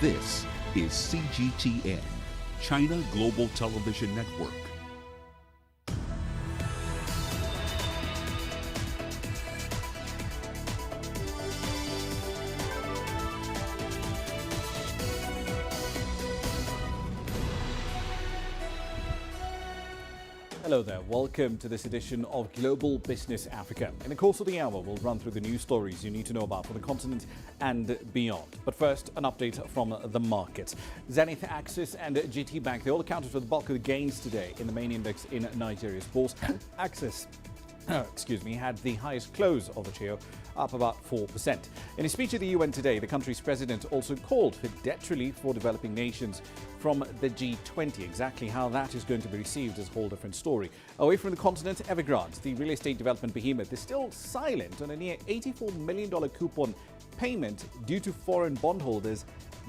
This is CGTN, China Global Television Network. Hello there, welcome to this edition of Global Business Africa. In the course of the hour, we'll run through the news stories you need to know about for the continent and beyond. But first, an update from the markets. Zenith, Axis and GT Bank, they all accounted for the bulk of the gains today in the main index in Nigeria's bourse. Axis had the highest close of the trio, up about 4%. In a speech at the UN today, the country's president also called for debt relief for developing nations from the G20. Exactly how that is going to be received is a whole different story. Away from the continent, Evergrande, the real estate development behemoth, is still silent on a near $84 million coupon payment due to foreign bondholders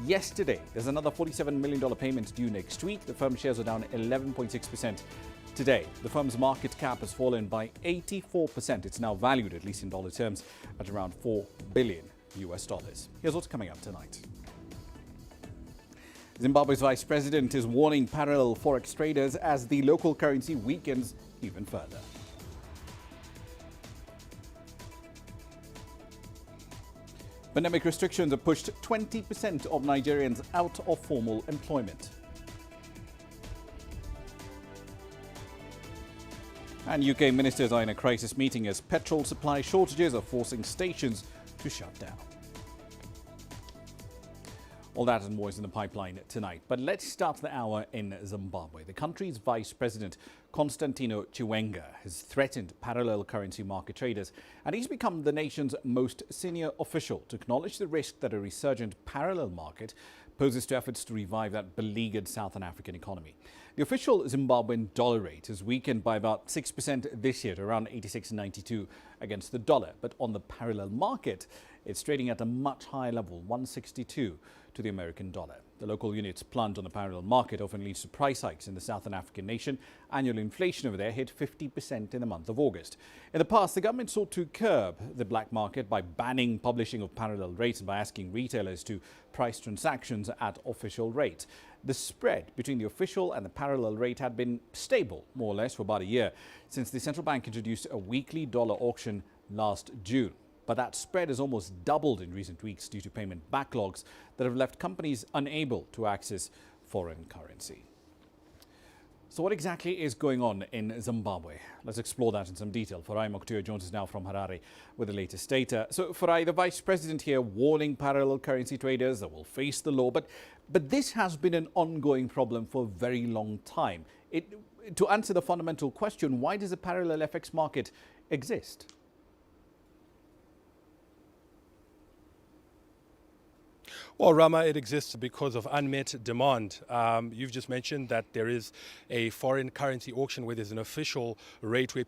yesterday. There's another $47 million payment due next week. The firm shares are down 11.6%. Today, the firm's market cap has fallen by 84%. It's now valued, at least in dollar terms, at around $4 billion. Here's what's coming up tonight. Zimbabwe's vice president is warning parallel forex traders as the local currency weakens even further. Pandemic restrictions have pushed 20% of Nigerians out of formal employment. And UK ministers are in a crisis meeting as petrol supply shortages are forcing stations to shut down. All that and more is in the pipeline tonight. But let's start the hour in Zimbabwe. The country's vice president, Constantino Chiwenga, has threatened parallel currency market traders, and he's become the nation's most senior official to acknowledge the risk that a resurgent parallel market poses to efforts to revive that beleaguered Southern African economy. The official Zimbabwean dollar rate has weakened by about 6% this year to around 86.92 against the dollar. But on the parallel market, it's trading at a much higher level, 162 to the American dollar. The local unit's plunge on the parallel market often leads to price hikes in the Southern African nation. Annual inflation over there hit 50% in the month of August. In the past, the government sought to curb the black market by banning publishing of parallel rates and by asking retailers to price transactions at official rates. The spread between the official and the parallel rate had been stable, more or less, for about a year, since the central bank introduced a weekly dollar auction last June. But that spread has almost doubled in recent weeks due to payment backlogs that have left companies unable to access foreign currency. So what exactly is going on in Zimbabwe? Let's explore that in some detail. Farai Mokhtar joins us now from Harare with the latest data. So Farai, the vice president here warning parallel currency traders that will face the law. But this has been an ongoing problem for a very long time. To answer the fundamental question, why does a parallel FX market exist? Well, Ramah, it exists because of unmet demand. You've just mentioned that there is a foreign currency auction where there's an official rate where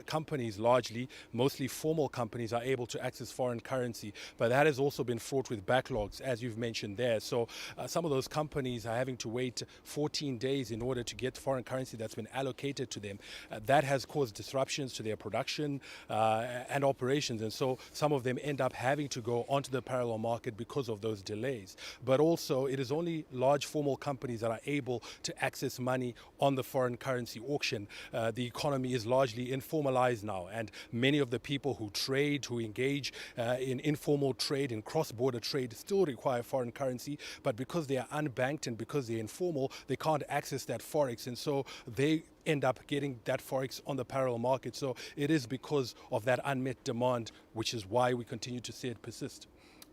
companies largely, mostly formal companies, are able to access foreign currency. But that has also been fraught with backlogs, as you've mentioned there. So some of those companies are having to wait 14 days in order to get foreign currency that's been allocated to them. That has caused disruptions to their production and operations. And so some of them end up having to go onto the parallel market because of those delays. But also, it is only large formal companies that are able to access money on the foreign currency auction. The economy is largely informalized now, and many of the people who trade, who engage in informal trade, in cross-border trade, still require foreign currency. But because they are unbanked and because they're informal, they can't access that forex, and so they end up getting that forex on the parallel market. So it is because of that unmet demand, which is why we continue to see it persist.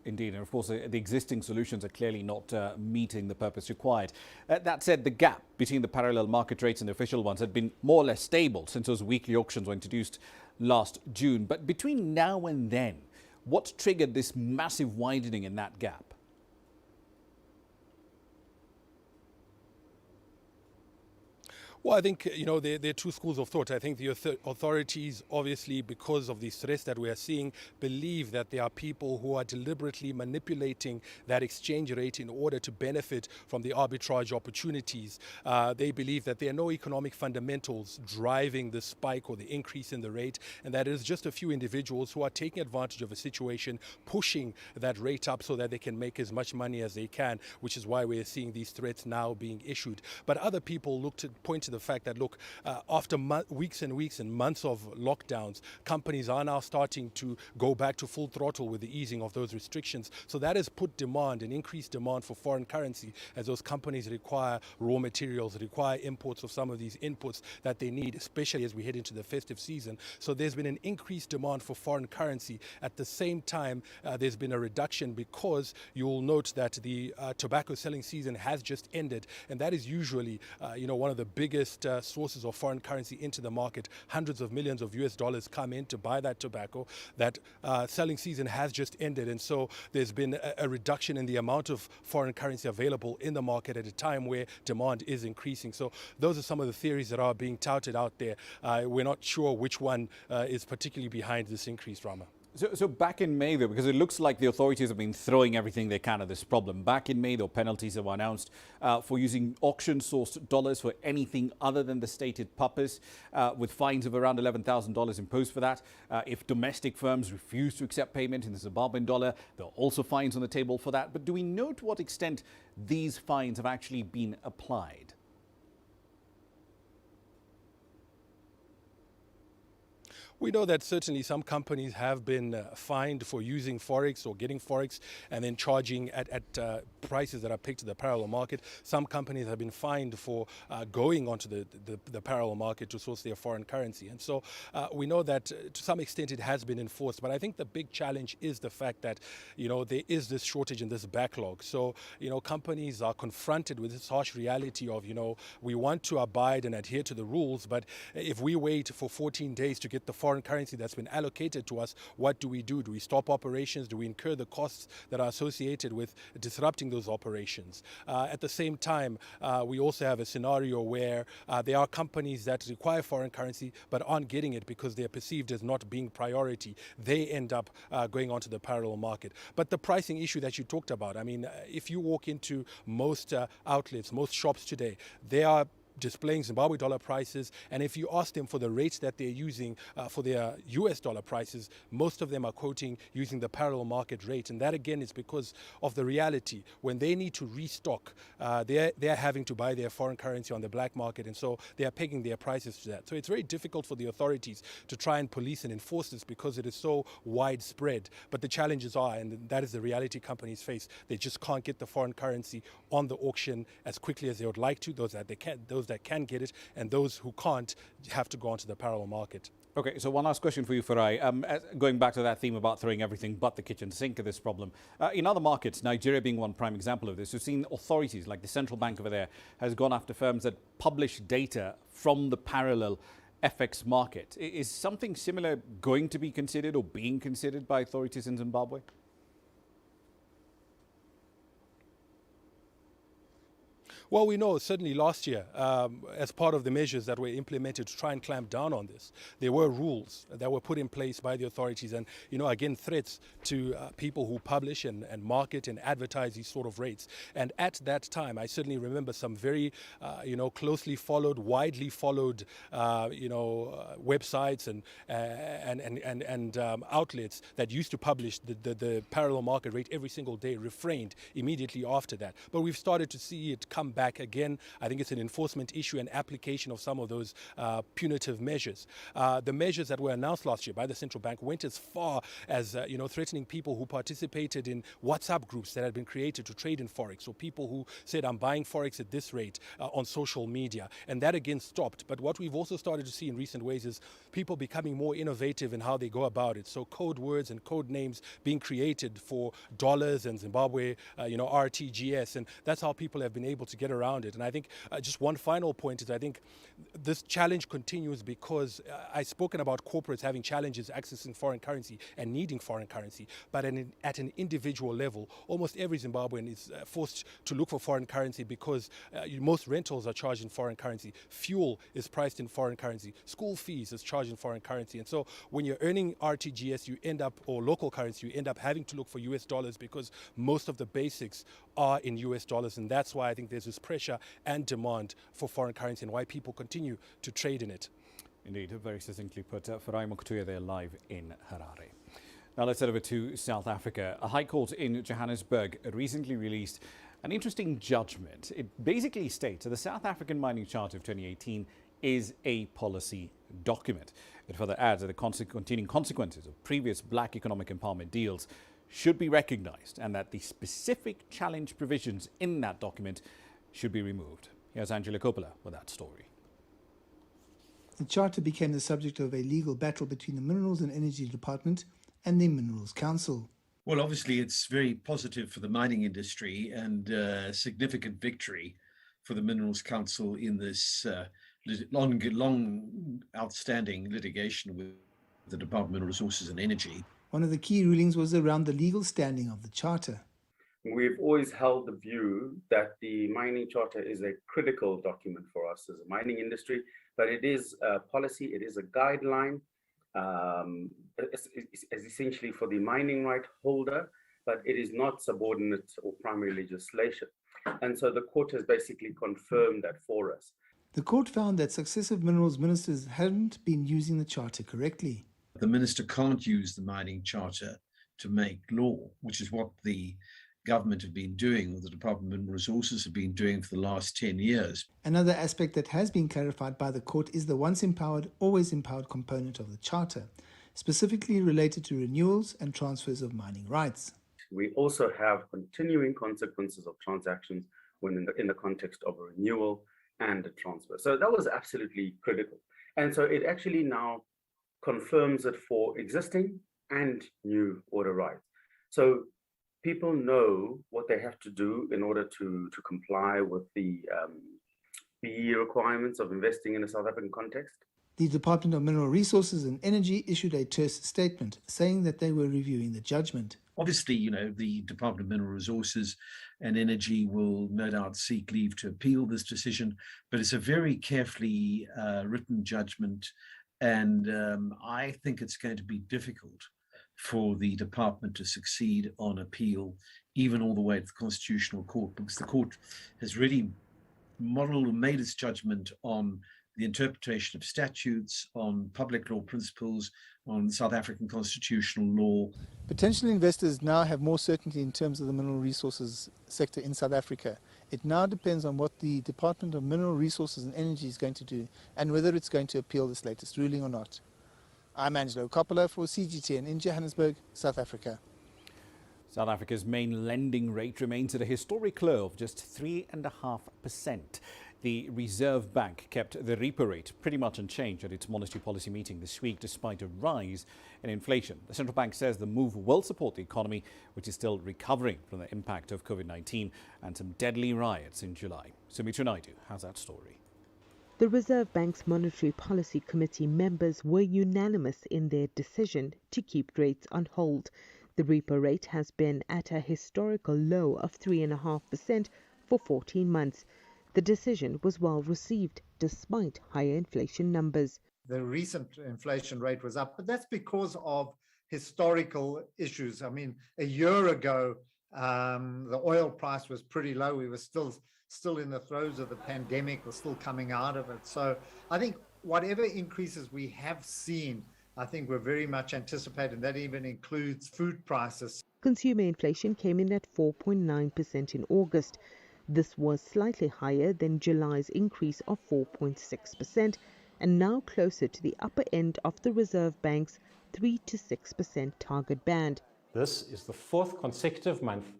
Indeed, and of course the existing solutions are clearly not meeting the purpose required. That said, the gap between the parallel market rates and the official ones had been more or less stable since those weekly auctions were introduced last June. But between now and then, what triggered this massive widening in that gap? Well, I think, there are two schools of thought. I think the authorities, obviously, because of the threats that we are seeing, believe that there are people who are deliberately manipulating that exchange rate in order to benefit from the arbitrage opportunities. They believe that there are no economic fundamentals driving the spike or the increase in the rate, and that it is just a few individuals who are taking advantage of a situation, pushing that rate up so that they can make as much money as they can, which is why we are seeing these threats now being issued. But other people point to the fact that, look, after weeks and weeks and months of lockdowns, companies are now starting to go back to full throttle with the easing of those restrictions. So that has put demand and increased demand for foreign currency, as those companies require raw materials, require imports of some of these inputs that they need, especially as we head into the festive season. So there's been an increased demand for foreign currency. At the same time, there's been a reduction because you'll note that the tobacco selling season has just ended, and that is usually one of the biggest sources of foreign currency into the market. Hundreds of millions of US dollars come in to buy that tobacco. That selling season has just ended, and so there's been a reduction in the amount of foreign currency available in the market at a time where demand is increasing. So those are some of the theories that are being touted out there. We're not sure which one is particularly behind this increase, Ramah. So back in May, though, because it looks like the authorities have been throwing everything they can at this problem. Back in May, though, penalties were announced for using auction-sourced dollars for anything other than the stated purpose, with fines of around $11,000 imposed for that. If domestic firms refuse to accept payment in the Zimbabwean dollar, there are also fines on the table for that. But do we know to what extent these fines have actually been applied? We know that certainly some companies have been fined for using Forex or getting Forex and then charging at prices that are pegged to the parallel market. Some companies have been fined for going onto the parallel market to source their foreign currency. And so we know that to some extent it has been enforced. But I think the big challenge is the fact that, there is this shortage and this backlog. So, companies are confronted with this harsh reality of, we want to abide and adhere to the rules, but if we wait for 14 days to get the foreign currency that's been allocated to us, what do we do? Do we stop operations? Do we incur the costs that are associated with disrupting those operations? At the same time, we also have a scenario where there are companies that require foreign currency but aren't getting it because they're perceived as not being priority. They end up going onto the parallel market. But the pricing issue that you talked about, if you walk into most outlets, most shops today, they are displaying Zimbabwe dollar prices, and if you ask them for the rates that they're using for their US dollar prices, most of them are quoting using the parallel market rate. And that again is because of the reality. When they need to restock, they're having to buy their foreign currency on the black market, and so they are pegging their prices to that. So it's very difficult for the authorities to try and police and enforce this because it is so widespread. But the challenges are, and that is the reality companies face, they just can't get the foreign currency on the auction as quickly as they would like to. Those that can get it, and those who can't have to go onto the parallel market. Okay, so one last question for you, Farai. Going back to that theme about throwing everything but the kitchen sink at this problem. In other markets, Nigeria being one prime example of this, we've seen authorities like the central bank over there has gone after firms that publish data from the parallel FX market. Is something similar going to be considered or being considered by authorities in Zimbabwe? Well, we know certainly last year, as part of the measures that were implemented to try and clamp down on this, there were rules that were put in place by the authorities and, again, threats to people who publish and market and advertise these sort of rates. And at that time, I certainly remember some very, closely followed, widely followed, websites and outlets that used to publish the parallel market rate every single day refrained immediately after that. But we've started to see it come back again. I think it's an enforcement issue and application of some of those punitive measures. The measures that were announced last year by the central bank went as far as threatening people who participated in WhatsApp groups that had been created to trade in Forex, or people who said, I'm buying Forex at this rate on social media. And that again stopped. But what we've also started to see in recent ways is people becoming more innovative in how they go about it. So code words and code names being created for dollars and Zimbabwe, RTGS. And that's how people have been able to get get around it. And I think just one final point is I think this challenge continues because I've spoken about corporates having challenges accessing foreign currency and needing foreign currency, but at an individual level, almost every Zimbabwean is forced to look for foreign currency because most rentals are charged in foreign currency, fuel is priced in foreign currency, school fees is charged in foreign currency. And so when you're earning RTGS, you end up, or local currency, you end up having to look for US dollars because most of the basics are in US dollars. And that's why I think there's this pressure and demand for foreign currency and why people continue to trade in it. Indeed, very succinctly put. Farai Mukutuya there live in Harare. Now let's head over to South Africa. A high court in Johannesburg recently released an interesting judgment. It basically states that the South African Mining Charter of 2018 is a policy document. It further adds that the continuing consequences of previous black economic empowerment deals should be recognized and that the specific challenge provisions in that document should be removed. Here's Angela Coppola with that story. The charter became the subject of a legal battle between the Minerals and Energy Department and the Minerals Council. Well, obviously, it's very positive for the mining industry and a significant victory for the Minerals Council in this long outstanding litigation with the Department of Resources and Energy. One of the key rulings was around the legal standing of the charter. We've always held the view that the mining charter is a critical document for us as a mining industry, but it is a policy, it is a guideline. It's essentially for the mining right holder, but it is not subordinate or primary legislation. And so the court has basically confirmed that for us. The court found that successive minerals ministers hadn't been using the charter correctly. The minister can't use the mining charter to make law, which is what the government have been doing, or the Department of Mineral Resources have been doing for the last 10 years. Another aspect that has been clarified by the court is the once empowered, always empowered component of the charter, specifically related to renewals and transfers of mining rights. We also have continuing consequences of transactions when in the context of a renewal and a transfer. So that was absolutely critical. And so it actually now confirms it for existing and new order rights. So people know what they have to do in order to comply with the PE requirements of investing in a South African context. The Department of Mineral Resources and Energy issued a terse statement saying that they were reviewing the judgment. Obviously, the Department of Mineral Resources and Energy will no doubt seek leave to appeal this decision, but it's a very carefully written judgment, and I think it's going to be difficult for the department to succeed on appeal, even all the way to the Constitutional Court, because the court has really modeled and made its judgment on the interpretation of statutes, on public law principles, on South African constitutional law. Potential investors now have more certainty in terms of the mineral resources sector in South Africa. It now depends on what the Department of Mineral Resources and Energy is going to do and whether it's going to appeal this latest ruling or not. I'm Angelo Coppola for CGTN in Johannesburg, South Africa. South Africa's main lending rate remains at a historic low of just 3.5%. The Reserve Bank kept the repo rate pretty much unchanged at its monetary policy meeting this week, despite a rise in inflation. The central bank says the move will support the economy, which is still recovering from the impact of COVID-19 and some deadly riots in July. Sumitra Naidu has that story. The Reserve Bank's Monetary Policy Committee members were unanimous in their decision to keep rates on hold. The repo rate has been at a historical low of 3.5% for 14 months. The decision was well received despite higher inflation numbers. The recent inflation rate was up, but that's because of historical issues. I mean, a year ago, the oil price was pretty low. We were still in the throes of the pandemic. We're still coming out of it. So I think whatever increases we have seen, I think we're very much anticipating. That even includes food prices. Consumer inflation came in at 4.9% in August. This was slightly higher than July's increase of 4.6% and now closer to the upper end of the Reserve Bank's 3 to 6% target band. This is the fourth consecutive month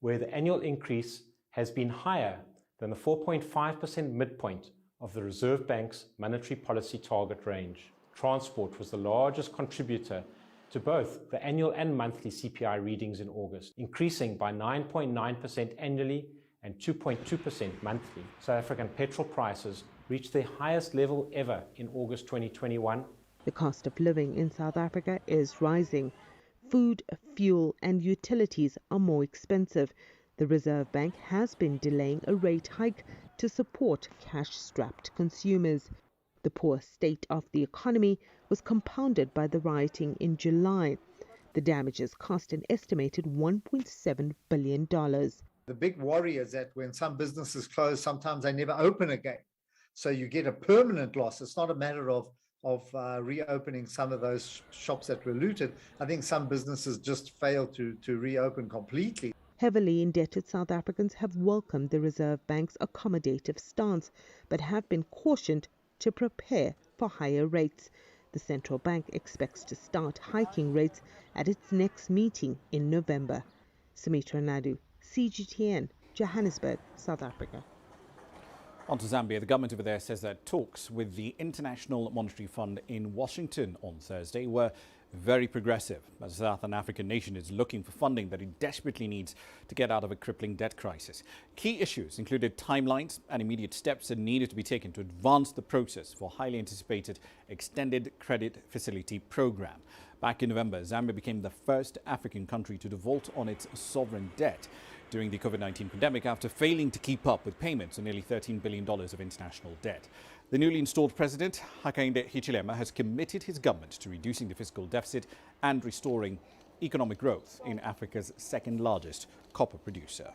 where the annual increase has been higher than the 4.5% midpoint of the Reserve Bank's monetary policy target range. Transport was the largest contributor to both the annual and monthly CPI readings in August, increasing by 9.9% annually and 2.2% monthly. South African petrol prices reached their highest level ever in August 2021. The cost of living in South Africa is rising. Food, fuel and utilities are more expensive. The Reserve Bank has been delaying a rate hike to support cash-strapped consumers. The poor state of the economy was compounded by the rioting in July. The damages cost an estimated $1.7 billion. The big worry is that when some businesses close, sometimes they never open again. So you get a permanent loss. It's not a matter of reopening some of those shops that were looted. I think some businesses just fail to reopen completely. Heavily indebted South Africans have welcomed the Reserve Bank's accommodative stance, but have been cautioned to prepare for higher rates. The central bank expects to start hiking rates at its next meeting in November. Sumitra Naidu, CGTN, Johannesburg, South Africa. On to Zambia. The government over there says that talks with the International Monetary Fund in Washington on Thursday were very progressive, as the Southern African nation is looking for funding that it desperately needs to get out of a crippling debt crisis. Key issues included timelines and immediate steps that needed to be taken to advance the process for highly anticipated extended credit facility program. Back in November, Zambia became the first African country to default on its sovereign debt during the COVID-19 pandemic after failing to keep up with payments on nearly $13 billion of international debt. The newly installed president, Hakainde Hichilema, has committed his government to reducing the fiscal deficit and restoring economic growth in Africa's second largest copper producer.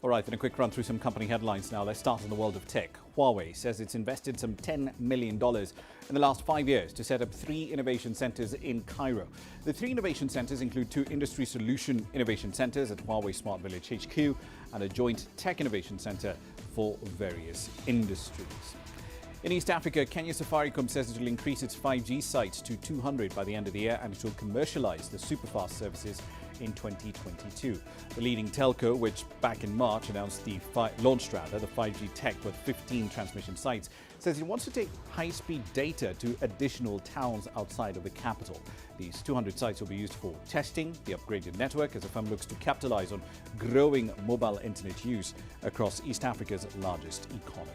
All right, then a quick run through some company headlines now. Let's start in the world of tech. Huawei says it's invested some $10 million in the last 5 years to set up 3 innovation centers in Cairo. The 3 innovation centers include 2 industry solution innovation centers at Huawei Smart Village HQ and a joint tech innovation center for various industries. In East Africa, Kenya Safaricom says it will increase its 5G sites to 200 by the end of the year, and it will commercialize the superfast services in 2022. The leading telco, which back in March announced launched the 5G tech with 15 transmission sites, says it wants to take high-speed data to additional towns outside of the capital. These 200 sites will be used for testing the upgraded network as the firm looks to capitalize on growing mobile internet use across East Africa's largest economy.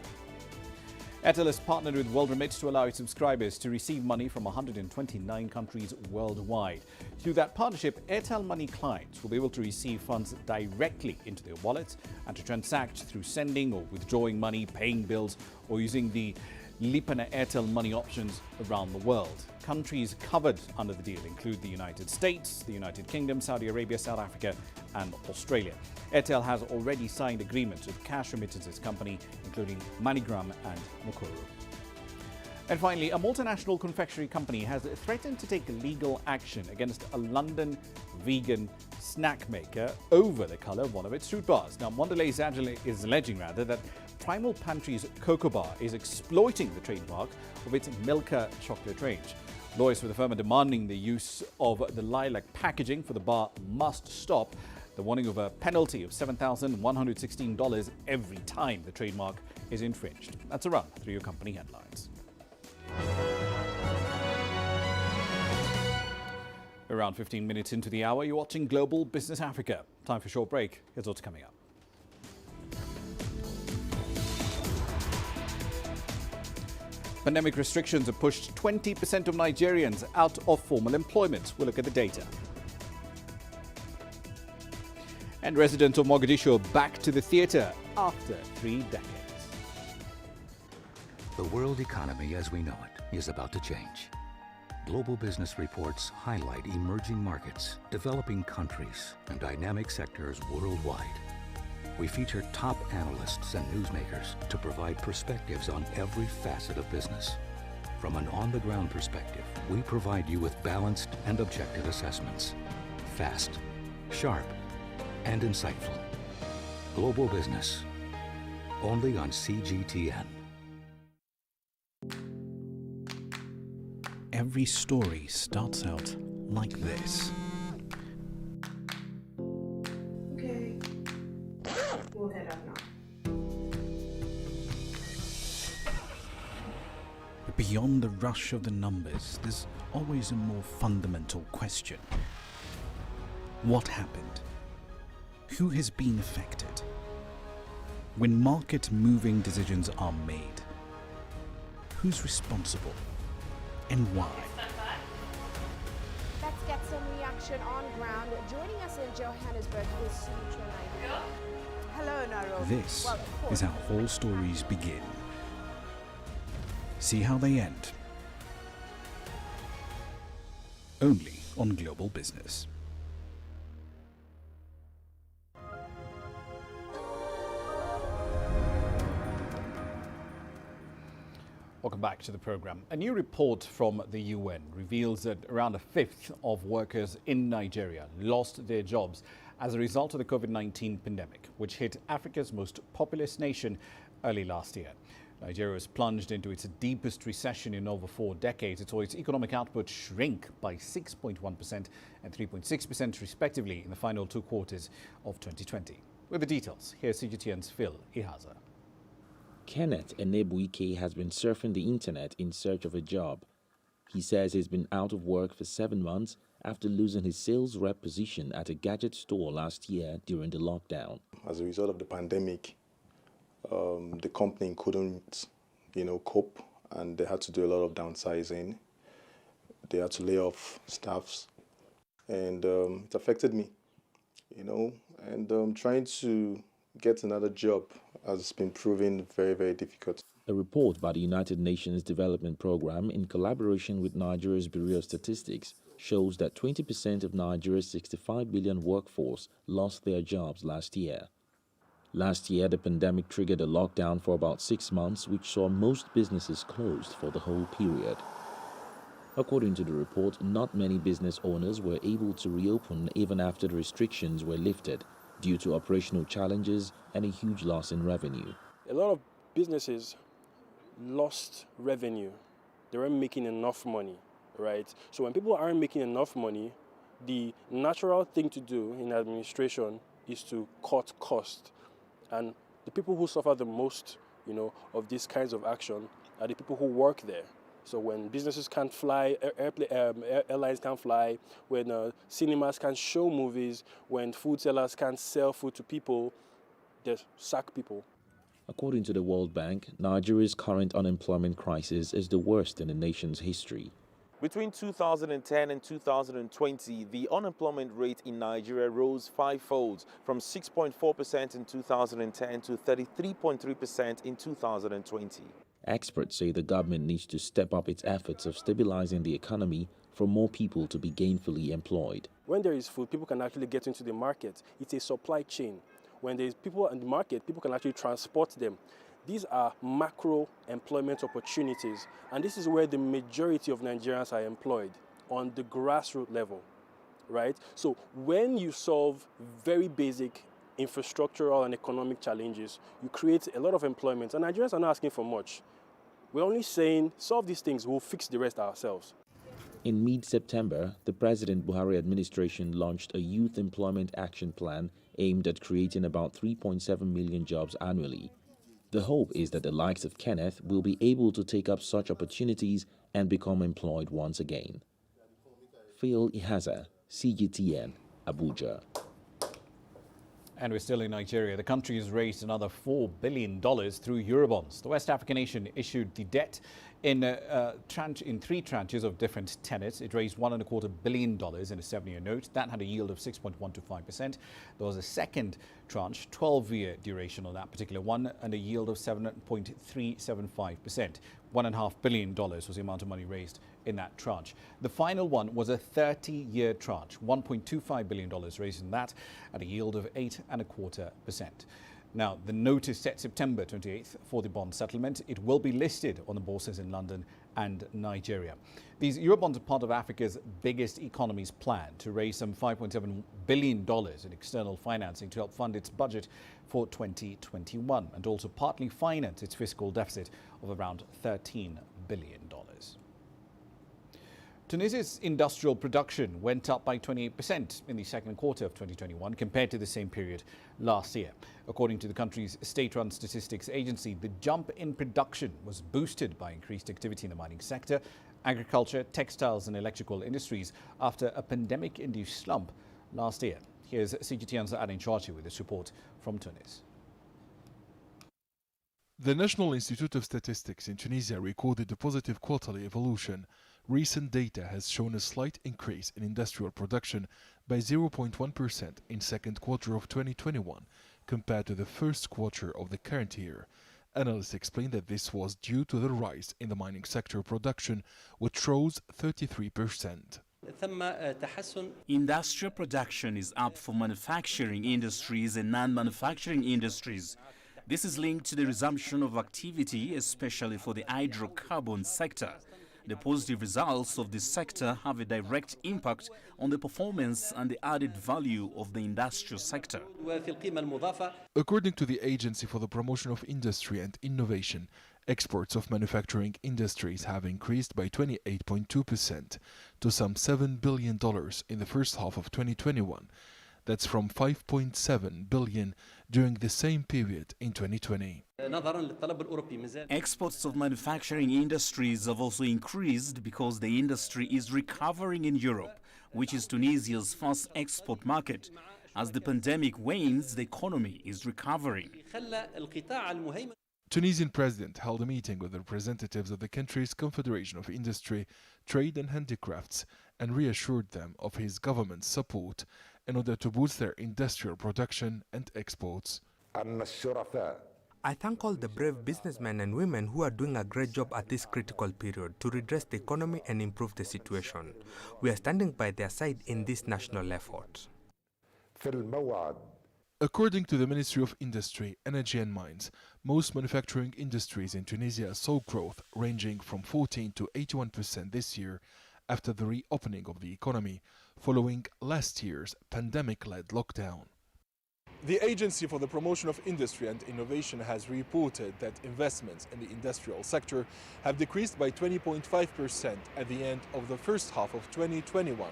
Airtel has partnered with WorldRemit to allow its subscribers to receive money from 129 countries worldwide. Through that partnership, Airtel Money clients will be able to receive funds directly into their wallets and to transact through sending or withdrawing money, paying bills, or using the Lipana Airtel Money options around the world. Countries covered under the deal include the United States, the United Kingdom, Saudi Arabia, South Africa, and Australia. Airtel has already signed agreements with cash remittances company, including MoneyGram and Mukuru. And finally, a multinational confectionery company has threatened to take legal action against a London vegan snack maker over the colour of one of its fruit bars. Now, Mondelez is alleging that Primal Pantry's Cocoa Bar is exploiting the trademark of its Milka chocolate range. Lawyers for the firm are demanding the use of the lilac packaging for the bar must stop. The warning of a penalty of $7,116 every time the trademark is infringed. That's a run through your company headlines. Around 15 minutes into the hour, you're watching Global Business Africa. Time for a short break. Here's what's coming up. Pandemic restrictions have pushed 20% of Nigerians out of formal employment. We'll look at the data. And residents of Mogadishu back to the theatre after 3 decades. The world economy as we know it is about to change. Global business reports highlight emerging markets, developing countries, and dynamic sectors worldwide. We feature top analysts and newsmakers to provide perspectives on every facet of business. From an on-the-ground perspective, we provide you with balanced and objective assessments. Fast, sharp, and insightful. Global Business, only on CGTN. Every story starts out like this. Okay. We'll head up now. But beyond the rush of the numbers, there's always a more fundamental question. What happened? Who has been affected? When market-moving decisions are made, who's responsible and why? Let's get some reaction on ground. Joining us in Johannesburg is Sutra Nairobi. Hello, Nairobi. This is how all stories begin. See how they end. Only on Global Business. Welcome back to the program. A new report from the UN reveals that around a fifth of workers in Nigeria lost their jobs as a result of the COVID-19 pandemic, which hit Africa's most populous nation early last year. Nigeria has plunged into its deepest recession in over 4 decades. It saw its economic output shrink by 6.1% and 3.6% respectively in the final 2 quarters of 2020. With the details, here's CGTN's Phil Ihaza. Kenneth Enebuike has been surfing the internet in search of a job. He says he's been out of work for 7 months after losing his sales rep position at a gadget store last year during the lockdown. As a result of the pandemic, the company couldn't, cope, and they had to do a lot of downsizing. They had to lay off staffs, and it affected me, and trying to get another job has been proving very, very difficult. A report by the United Nations Development Programme in collaboration with Nigeria's Bureau of Statistics shows that 20% of Nigeria's 65 million workforce lost their jobs last year. Last year, the pandemic triggered a lockdown for about 6 months, which saw most businesses closed for the whole period. According to the report, not many business owners were able to reopen even after the restrictions were lifted, due to operational challenges and a huge loss in revenue. A lot of businesses lost revenue. They weren't making enough money, right? So when people aren't making enough money, the natural thing to do in administration is to cut costs. And the people who suffer the most, of these kinds of action are the people who work there. So when businesses can't fly, airlines can't fly, when cinemas can't show movies, when food sellers can't sell food to people, they sack people. According to the World Bank, Nigeria's current unemployment crisis is the worst in the nation's history. Between 2010 and 2020, the unemployment rate in Nigeria rose 5-fold, from 6.4% in 2010 to 33.3% in 2020. Experts say the government needs to step up its efforts of stabilizing the economy for more people to be gainfully employed. When there is food, people can actually get into the market. It's a supply chain. When there is people in the market, people can actually transport them. These are macro employment opportunities, and this is where the majority of Nigerians are employed, on the grassroots level, right? So when you solve very basic infrastructural and economic challenges, you create a lot of employment, and Nigerians are not asking for much. We're only saying, solve these things, we'll fix the rest ourselves. In mid-September, the President Buhari administration launched a youth employment action plan aimed at creating about 3.7 million jobs annually. The hope is that the likes of Kenneth will be able to take up such opportunities and become employed once again. Phil Ihaza, CGTN, Abuja. And we're still in Nigeria. The country has raised another $4 billion through Eurobonds. The West African nation issued the debt in 3 tranches of different tenors. It raised $1.25 billion in a 7-year note. That had a yield of 6.125%. There was a second tranche, 12-year duration on that particular one, and a yield of 7.375%. $1.5 billion was the amount of money raised in that tranche. The final one was a 30-year tranche, $1.25 billion raised in that at a yield of 8.25%. Now, the note is set September 28th for the bond settlement. It will be listed on the bourses in London and Nigeria. These Eurobonds are part of Africa's biggest economy's plan to raise some $5.7 billion in external financing to help fund its budget for 2021 and also partly finance its fiscal deficit of around $13 billion. Tunisia's industrial production went up by 28% in the second quarter of 2021 compared to the same period last year. According to the country's state-run statistics agency, the jump in production was boosted by increased activity in the mining sector, agriculture, textiles and electrical industries after a pandemic-induced slump last year. Here's CGTN's Adin Chachi with this report from Tunis. The National Institute of Statistics in Tunisia recorded a positive quarterly evolution. Recent data has shown a slight increase in industrial production by 0.1% in second quarter of 2021 compared to the first quarter of the current year. Analysts explain that this was due to the rise in the mining sector production, which rose 33%. Industrial production is up for manufacturing industries and non-manufacturing industries. This is linked to the resumption of activity, especially for the hydrocarbon sector. The positive results of this sector have a direct impact on the performance and the added value of the industrial sector. According to the Agency for the Promotion of Industry and Innovation, exports of manufacturing industries have increased by 28.2% to some $7 billion in the first half of 2021. That's from $5.7 billion during the same period in 2020. Exports of manufacturing industries have also increased because the industry is recovering in Europe, which is Tunisia's first export market. As the pandemic wanes, the economy is recovering. Tunisian president held a meeting with the representatives of the country's Confederation of Industry, Trade and Handicrafts and reassured them of his government's support in order to boost their industrial production and exports. I thank all the brave businessmen and women who are doing a great job at this critical period to redress the economy and improve the situation. We are standing by their side in this national effort. According to the Ministry of Industry, Energy and Mines, most manufacturing industries in Tunisia saw growth ranging from 14 to 81% this year after the reopening of the economy following last year's pandemic-led lockdown. The Agency for the Promotion of Industry and Innovation has reported that investments in the industrial sector have decreased by 20.5% at the end of the first half of 2021.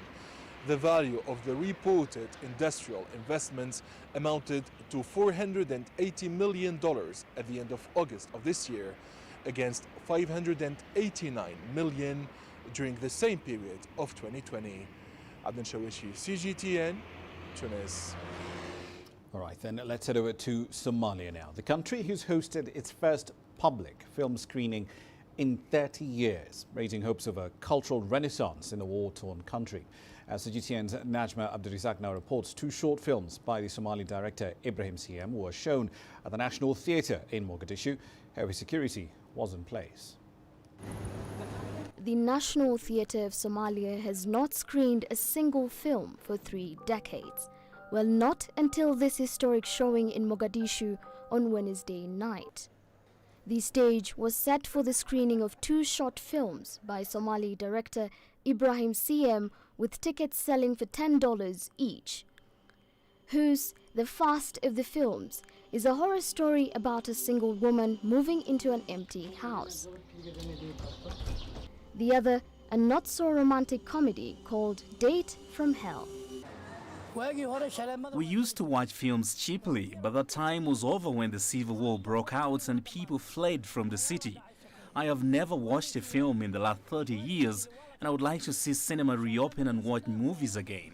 The value of the reported industrial investments amounted to $480 million at the end of August of this year, against $589 million during the same period of 2020. Adnan Shawishi, CGTN, Tunis. All right, then let's head over to Somalia now. The country has hosted its first public film screening in 30 years, raising hopes of a cultural renaissance in the war-torn country. As CGTN's Najma Abdurizak now reports, two short films by the Somali director Ibrahim CM were shown at the National Theatre in Mogadishu. Heavy security was in place. The National Theatre of Somalia has not screened a single film for 3 decades. Well, not until this historic showing in Mogadishu on Wednesday night. The stage was set for the screening of 2 short films by Somali director Ibrahim CM, with tickets selling for $10 each. Who's the first of the films is a horror story about a single woman moving into an empty house. The other, a not-so-romantic comedy called Date from Hell. We used to watch films cheaply, but that time was over when the civil war broke out and people fled from the city. I have never watched a film in the last 30 years, and I would like to see cinema reopen and watch movies again.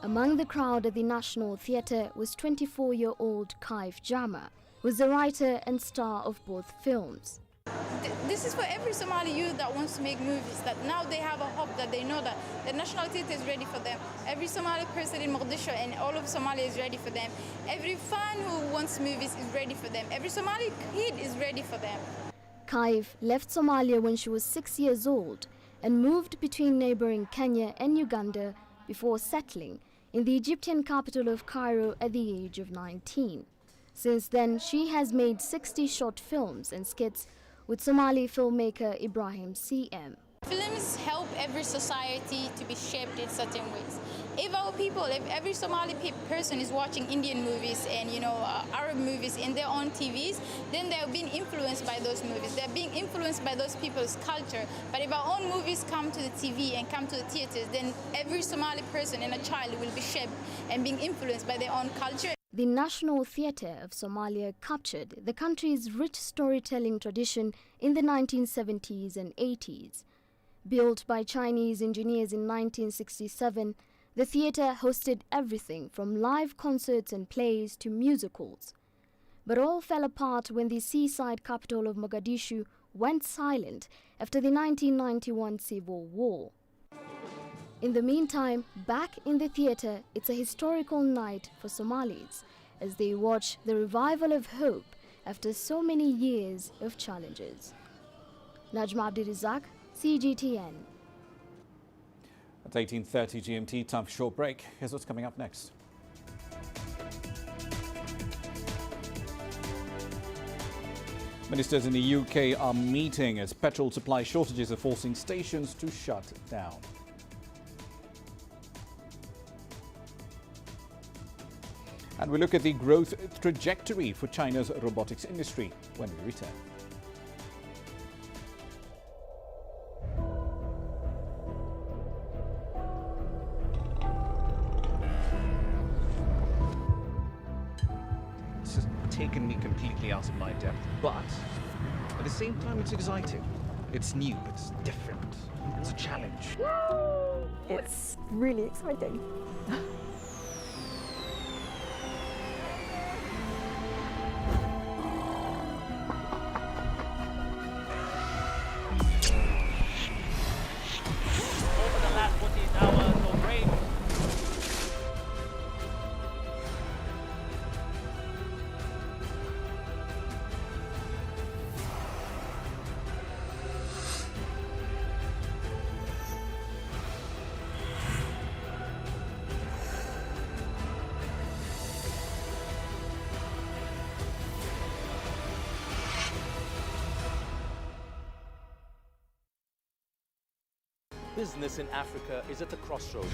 Among the crowd at the National Theatre was 24-year-old Kaif Jama, who is the writer and star of both films. This is for every Somali youth that wants to make movies, that now they have a hope, that they know that the National Theatre is ready for them. Every Somali person in Mogadishu and all of Somalia is ready for them. Every fan who wants movies is ready for them. Every Somali kid is ready for them. Kaif left Somalia when she was 6 years old and moved between neighboring Kenya and Uganda before settling in the Egyptian capital of Cairo at the age of 19. Since then, she has made 60 short films and skits with Somali filmmaker Ibrahim CM. Films help every society to be shaped in certain ways. If our people, if every Somali person is watching Indian movies and Arab movies in their own TVs, then they're being influenced by those movies. They're being influenced by those people's culture. But if our own movies come to the TV and come to the theaters, then every Somali person and a child will be shaped and being influenced by their own culture. The National Theatre of Somalia captured the country's rich storytelling tradition in the 1970s and 80s. Built by Chinese engineers in 1967, the theatre hosted everything from live concerts and plays to musicals. But all fell apart when the seaside capital of Mogadishu went silent after the 1991 civil war. In the meantime, back in the theatre, it's a historical night for Somalis as they watch the revival of hope after so many years of challenges. Najma Abdirizak, CGTN. At 18:30 GMT, time for a short break. Here's what's coming up next. Ministers in the UK are meeting as petrol supply shortages are forcing stations to shut down. And we look at the growth trajectory for China's robotics industry when we return. Taken me completely out of my depth, but at the same time it's exciting. It's new, it's different, it's a challenge. It's really exciting. Over the last 48 hours, the rain. Business in Africa is at the crossroads.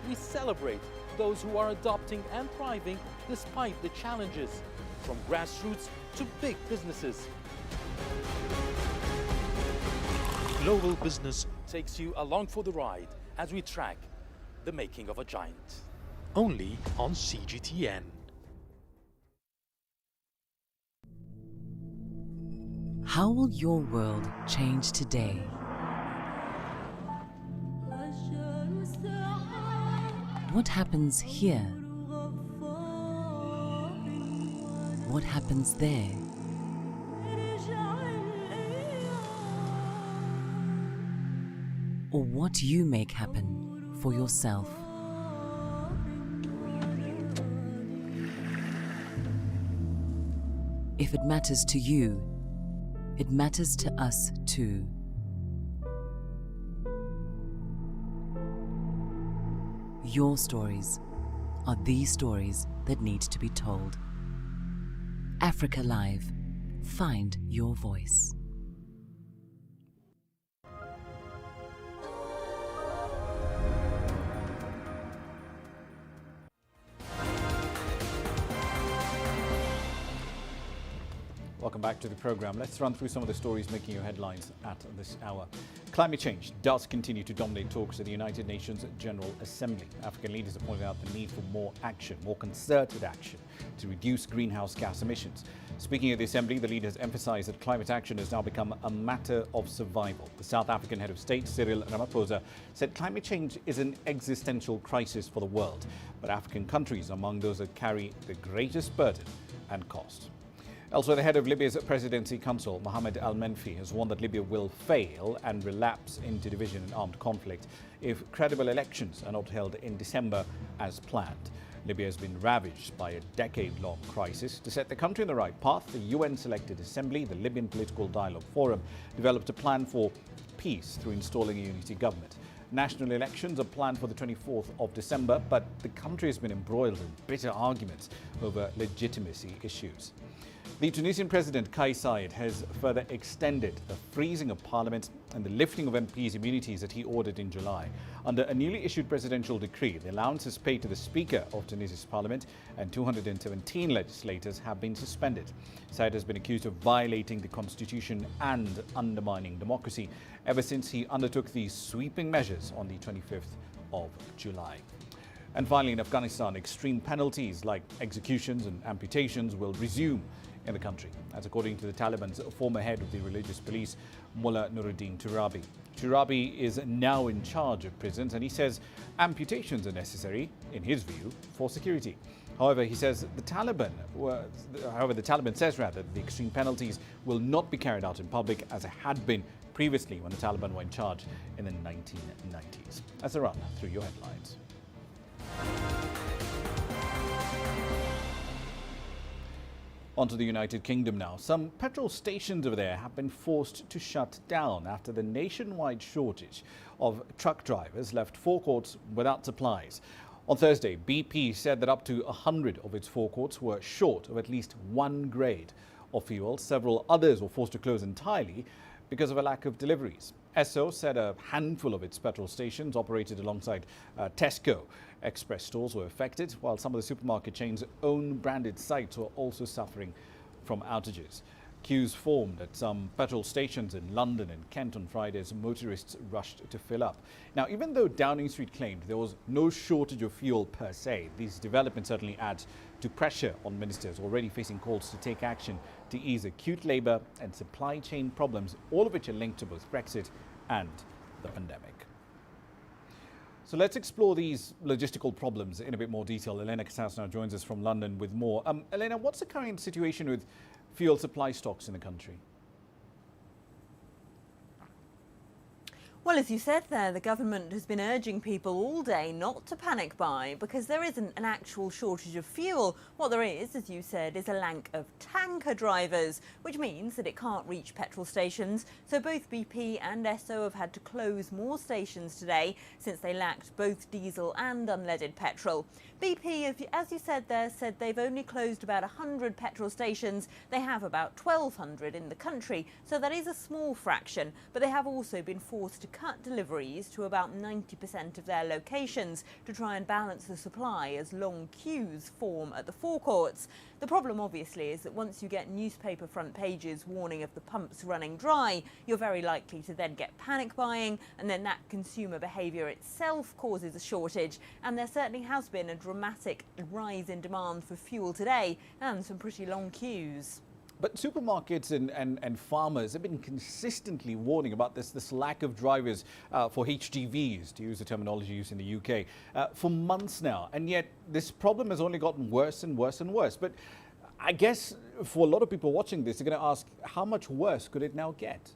We celebrate those who are adopting and thriving despite the challenges, from grassroots to big businesses. Global Business takes you along for the ride as we track the making of a giant. Only on CGTN. How will your world change today? What happens here? What happens there? Or what you make happen for yourself? If it matters to you, it matters to us too. Your stories are the stories that need to be told. Africa Live. Find your voice. Welcome back to the program. Let's run through some of the stories making your headlines at this hour. Climate change does continue to dominate talks at the United Nations General Assembly. African leaders have pointed out the need for more action, more concerted action to reduce greenhouse gas emissions. Speaking at the Assembly, the leaders emphasized that climate action has now become a matter of survival. The South African head of state, Cyril Ramaphosa, said climate change is an existential crisis for the world, but African countries are among those that carry the greatest burden and cost. Elsewhere, the head of Libya's Presidency Council, Mohamed Al-Menfi, has warned that Libya will fail and relapse into division and armed conflict if credible elections are not held in December as planned. Libya has been ravaged by a decade-long crisis. To set the country on the right path, the UN-selected assembly, the Libyan Political Dialogue Forum, developed a plan for peace through installing a unity government. National elections are planned for the 24th of December, but the country has been embroiled in bitter arguments over legitimacy issues. The Tunisian President Kais Saied has further extended the freezing of parliament and the lifting of MPs' immunities that he ordered in July. Under a newly issued presidential decree, the allowances paid to the Speaker of Tunisia's parliament and 217 legislators have been suspended. Saied has been accused of violating the constitution and undermining democracy ever since he undertook these sweeping measures on the 25th of July. And finally, in Afghanistan, extreme penalties like executions and amputations will resume in the country. That's according to the Taliban's former head of the religious police, Mullah Nuruddin Turabi. Churabi is now in charge of prisons, and he says amputations are necessary, in his view, for security. However, he says the Taliban says the extreme penalties will not be carried out in public as it had been previously when the Taliban were in charge in the 1990s. That's a run through your headlines. On to the United Kingdom now. Some petrol stations over there have been forced to shut down after the nationwide shortage of truck drivers left forecourts without supplies. On Thursday, BP said that up to 100 of its forecourts were short of at least one grade of fuel. Several others were forced to close entirely because of a lack of deliveries. Esso said a handful of its petrol stations operated alongside Tesco Express stores were affected, while some of the supermarket chain's own branded sites were also suffering from outages. Queues formed at some petrol stations in London and Kent on Friday as motorists rushed to fill up. Now, even though Downing Street claimed there was no shortage of fuel per se, these developments certainly add to pressure on ministers already facing calls to take action to ease acute labour and supply chain problems, all of which are linked to both Brexit and the pandemic. So let's explore these logistical problems in a bit more detail. Elena Casas now joins us from London with more. Elena, what's the current situation with fuel supply stocks in the country? Well, as you said there, the government has been urging people all day not to panic buy because there isn't an actual shortage of fuel. What there is, as you said, is a lack of tanker drivers, which means that it can't reach petrol stations. So both BP and Esso have had to close more stations today since they lacked both diesel and unleaded petrol. BP, as you said there, said they've only closed about 100 petrol stations. They have about 1,200 in the country, so that is a small fraction. But they have also been forced to cut deliveries to about 90% of their locations to try and balance the supply as long queues form at the forecourts. The problem, obviously, is that once you get newspaper front pages warning of the pumps running dry, you're very likely to then get panic buying, and then that consumer behaviour itself causes a shortage. And there certainly has been a dramatic rise in demand for fuel today and some pretty long queues. But supermarkets and farmers have been consistently warning about this lack of drivers for HGVs, to use the terminology used in the UK, for months now. And yet this problem has only gotten worse and worse and worse. But I guess for a lot of people watching this, they're going to ask, how much worse could it now get?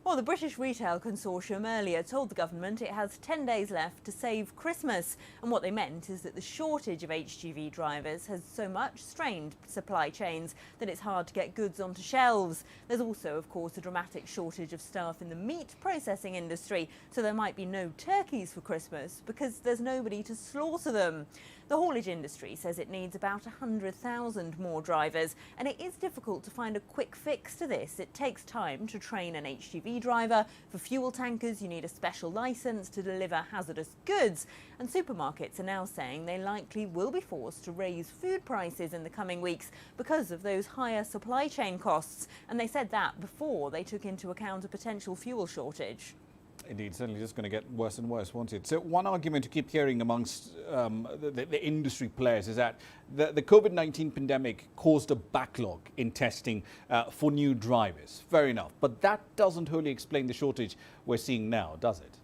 Well, the British Retail Consortium earlier told the government it has 10 days left to save Christmas. And what they meant is that the shortage of HGV drivers has so much strained supply chains that it's hard to get goods onto shelves. There's also, of course, a dramatic shortage of staff in the meat processing industry. So there might be no turkeys for Christmas because there's nobody to slaughter them. The haulage industry says it needs about 100,000 more drivers, and it is difficult to find a quick fix to this. It takes time to train an HGV driver. For fuel tankers, you need a special licence to deliver hazardous goods. And supermarkets are now saying they likely will be forced to raise food prices in the coming weeks because of those higher supply chain costs. And they said that before they took into account a potential fuel shortage. Indeed, certainly just going to get worse and worse, won't it? So one argument to keep hearing amongst the industry players is that the COVID-19 pandemic caused a backlog in testing for new drivers. Fair enough. But that doesn't wholly explain the shortage we're seeing now, does it?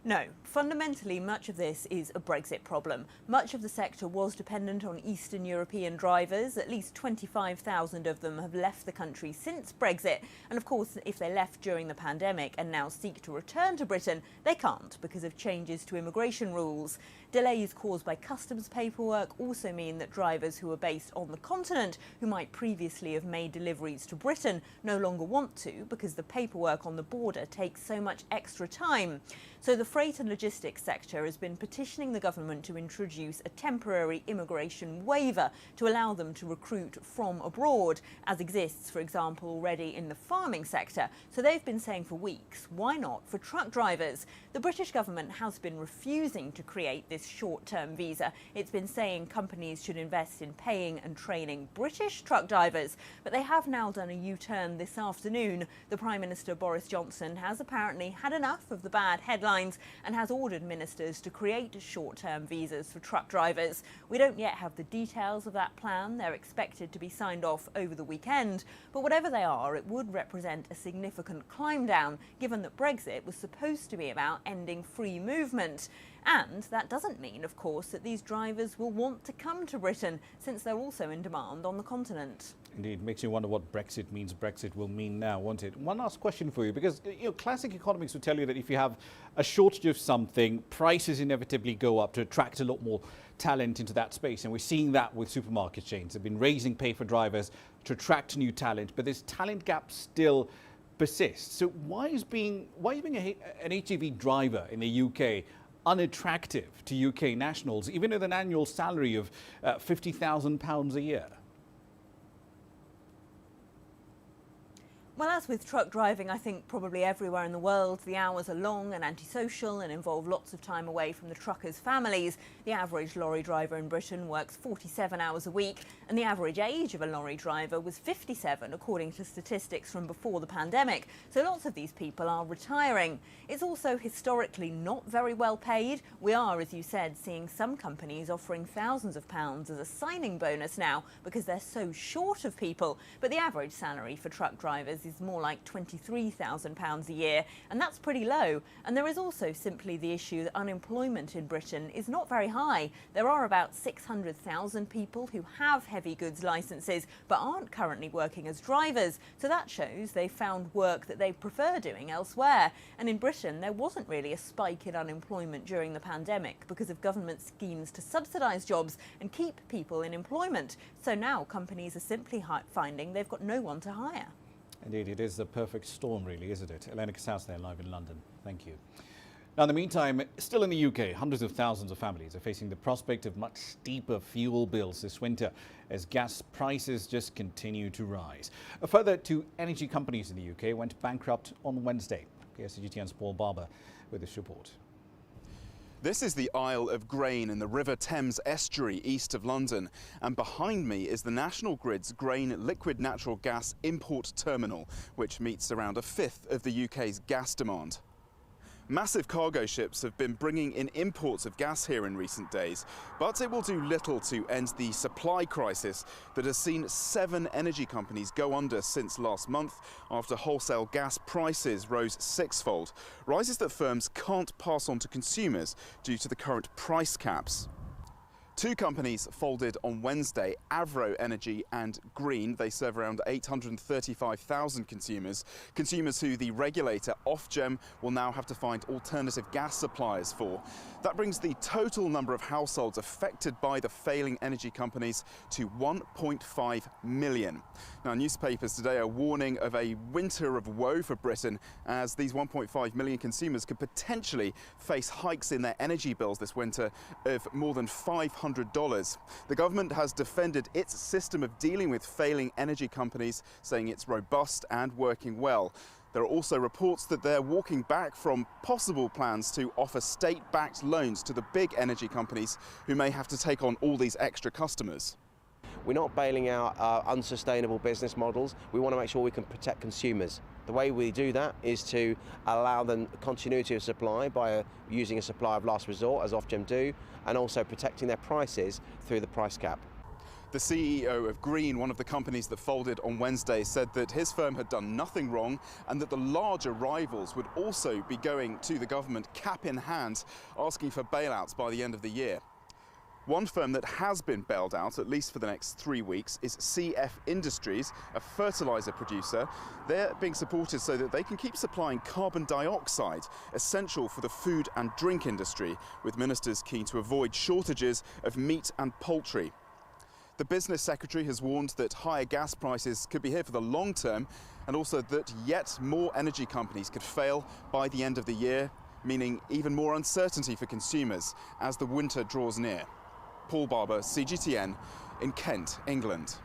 No, fundamentally much of this is a Brexit problem. Much of the sector was dependent on Eastern European drivers. At least 25,000 of them have left the country since Brexit. And of course, if they left during the pandemic and now seek to return to Britain, they can't because of changes to immigration rules. Delays caused by customs paperwork also mean that drivers who are based on the continent, who might previously have made deliveries to Britain, no longer want to because the paperwork on the border takes so much extra time. So the freight and logistics sector has been petitioning the government to introduce a temporary immigration waiver to allow them to recruit from abroad, as exists, for example, already in the farming sector. So they've been saying for weeks, why not for truck drivers? The British government has been refusing to create this short-term visa. It's been saying companies should invest in paying and training British truck drivers, but they have now done a U-turn this afternoon. The Prime Minister Boris Johnson has apparently had enough of the bad headlines and has has ordered ministers to create short-term visas for truck drivers. We don't yet have the details of that plan. They're expected to be signed off over the weekend. But whatever they are, it would represent a significant climb down, given that Brexit was supposed to be about ending free movement. And that doesn't mean, of course, that these drivers will want to come to Britain, since they're also in demand on the continent. Indeed, makes you wonder what Brexit will mean now, won't it? One last question for you, because classic economics would tell you that if you have a shortage of something, prices inevitably go up to attract a lot more talent into that space. And we're seeing that with supermarket chains. They've been raising pay for drivers to attract new talent, but this talent gap still persists. So why is being an HGV driver in the UK unattractive to UK nationals, even with an annual salary of £50,000 a year? Well, as with truck driving, I think probably everywhere in the world, the hours are long and antisocial and involve lots of time away from the truckers' families. The average lorry driver in Britain works 47 hours a week, and the average age of a lorry driver was 57, according to statistics from before the pandemic. So lots of these people are retiring. It's also historically not very well paid. We are, as you said, seeing some companies offering thousands of pounds as a signing bonus now because they're so short of people. But the average salary for truck drivers is more like £23,000 a year, and that's pretty low. And there is also simply the issue that unemployment in Britain is not very high. There are about 600,000 people who have heavy goods licences but aren't currently working as drivers, so that shows they've found work that they prefer doing elsewhere. And in Britain there wasn't really a spike in unemployment during the pandemic because of government schemes to subsidise jobs and keep people in employment. So now companies are simply finding they've got no one to hire. Indeed, it is the perfect storm, really, isn't it? Elena Casas there, live in London. Thank you. Now, in the meantime, still in the UK, hundreds of thousands of families are facing the prospect of much steeper fuel bills this winter as gas prices just continue to rise. Further, two energy companies in the UK went bankrupt on Wednesday. CGTN's Paul Barber with this report. This is the Isle of Grain in the River Thames estuary east of London, and behind me is the National Grid's Grain liquid natural gas import terminal, which meets around a fifth of the UK's gas demand. Massive cargo ships have been bringing in imports of gas here in recent days, but it will do little to end the supply crisis that has seen 7 energy companies go under since last month after wholesale gas prices rose 6-fold, rises that firms can't pass on to consumers due to the current price caps. 2 companies folded on Wednesday, Avro Energy and Green. They serve around 835,000 consumers who the regulator Ofgem will now have to find alternative gas suppliers for. That brings the total number of households affected by the failing energy companies to 1.5 million. Now, newspapers today are warning of a winter of woe for Britain as these 1.5 million consumers could potentially face hikes in their energy bills this winter of more than $500. The government has defended its system of dealing with failing energy companies, saying it's robust and working well. There are also reports that they're walking back from possible plans to offer state-backed loans to the big energy companies who may have to take on all these extra customers. We're not bailing out unsustainable business models. We want to make sure we can protect consumers. The way we do that is to allow them continuity of supply by using a supply of last resort, as Ofgem do, and also protecting their prices through the price cap. The CEO of Green, one of the companies that folded on Wednesday, said that his firm had done nothing wrong and that the larger rivals would also be going to the government cap in hand, asking for bailouts by the end of the year. One firm that has been bailed out, at least for the next 3 weeks, is CF Industries, a fertiliser producer. They're being supported so that they can keep supplying carbon dioxide, essential for the food and drink industry, with ministers keen to avoid shortages of meat and poultry. The business secretary has warned that higher gas prices could be here for the long term, and also that yet more energy companies could fail by the end of the year, meaning even more uncertainty for consumers as the winter draws near. Paul Barber, CGTN, in Kent, England.